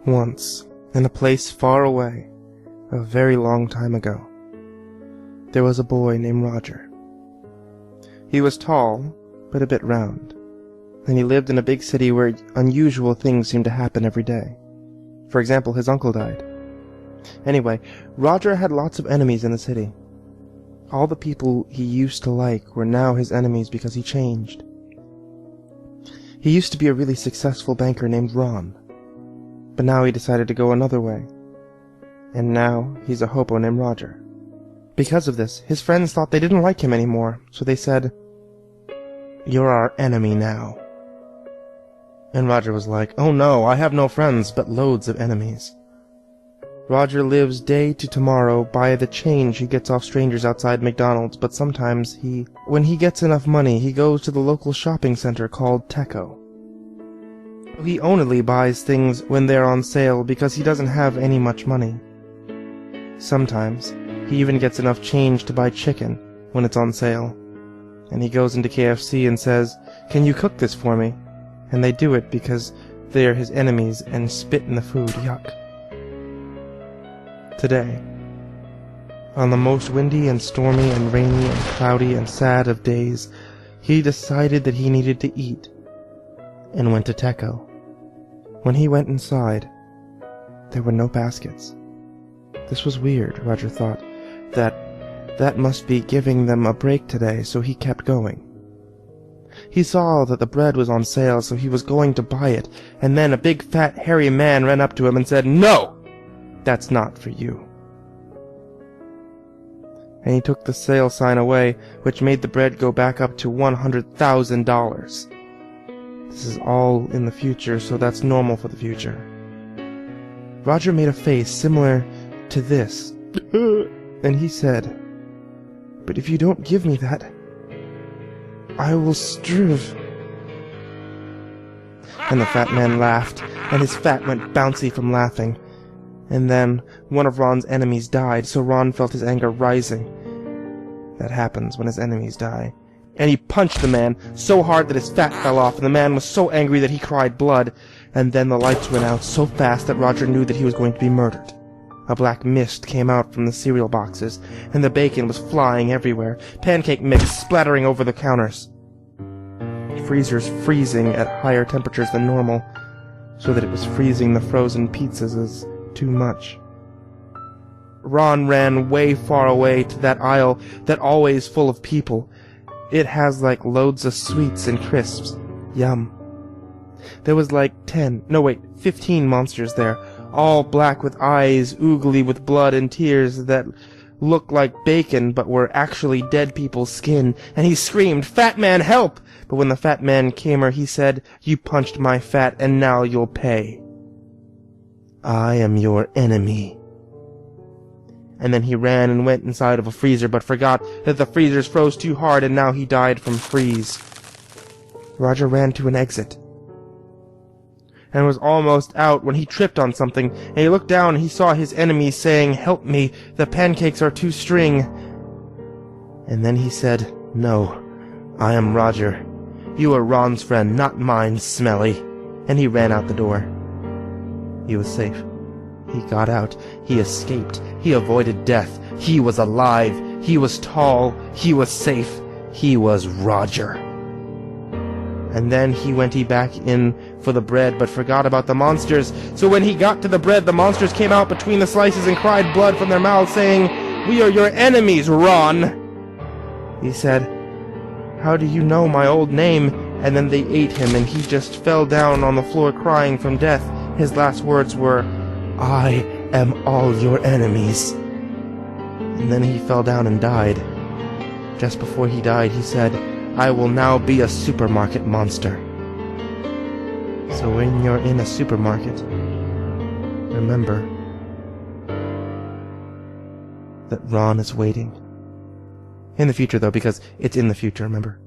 Once, in a place far away, a very long time ago, there was a boy named Roger. He was tall, but a bit round, and he lived in a big city where unusual things seemed to happen every day. For example, his uncle died. Anyway, Roger had lots of enemies in the city. All the people he used to like were now his enemies because he changed. He used to be a really successful banker named Ron, but now he decided to go another way. And now he's a hobo named Roger. Because of this, his friends thought they didn't like him anymore, so they said, "You're our enemy now." And Roger was like, "Oh no, I have no friends, but loads of enemies." Roger lives day to tomorrow by the change he gets off strangers outside McDonald's, but sometimes when he gets enough money, he goes to the local shopping center called Teco. He only buys things when they're on sale because he doesn't have any much money. Sometimes, he even gets enough change to buy chicken when it's on sale. And he goes into KFC and says, "Can you cook this for me?" And they do it because they're his enemies and spit in the food. Yuck. Today, on the most windy and stormy and rainy and cloudy and sad of days, he decided that he needed to eat, and went to Teco. When he went inside, there were no baskets. This was weird, Roger thought. That must be giving them a break today, so he kept going. He saw that the bread was on sale, so he was going to buy it, and then a big fat hairy man ran up to him and said, "No! That's not for you." And he took the sale sign away, which made the bread go back up to $100,000. This is all in the future, so that's normal for the future. Roger made a face similar to this, and he said, "But if you don't give me that, I will strive." And the fat man laughed, and his fat went bouncy from laughing. And then one of Ron's enemies died, so Ron felt his anger rising. That happens when his enemies die. And he punched the man so hard that his fat fell off, and the man was so angry that he cried blood. And then the lights went out so fast that Roger knew that he was going to be murdered. A black mist came out from the cereal boxes, and the bacon was flying everywhere, pancake mix splattering over the counters. Freezers freezing at higher temperatures than normal, so that it was freezing the frozen pizzas as too much. Ron ran way far away to that aisle that always full of people. It has like loads of sweets and crisps. Yum. There was like 15 monsters there, all black with eyes, oogly with blood and tears that looked like bacon but were actually dead people's skin, and he screamed, "Fat man, help!" But when the fat man came her, he said, "You punched my fat, and now you'll pay. I am your enemy." And then he ran and went inside of a freezer, but forgot that the freezers froze too hard, and now he died from freeze. Roger ran to an exit, and was almost out when he tripped on something, and he looked down and he saw his enemy saying, "Help me, the pancakes are too string." And then he said, "No, I am Roger. You are Ron's friend, not mine, smelly." And he ran out the door. He was safe. He got out. He escaped. He avoided death. He was alive. He was tall. He was safe. He was Roger. And then he went back in for the bread, but forgot about the monsters. So when he got to the bread, the monsters came out between the slices and cried blood from their mouths, saying, "We are your enemies, Ron." He said, "How do you know my old name?" And then they ate him, and he just fell down on the floor crying from death. His last words were, "I am all your enemies." And then he fell down and died. Just before he died, he said, "I will now be a supermarket monster." So when you're in a supermarket, remember that Ron is waiting. In the future, though, because it's in the future, remember?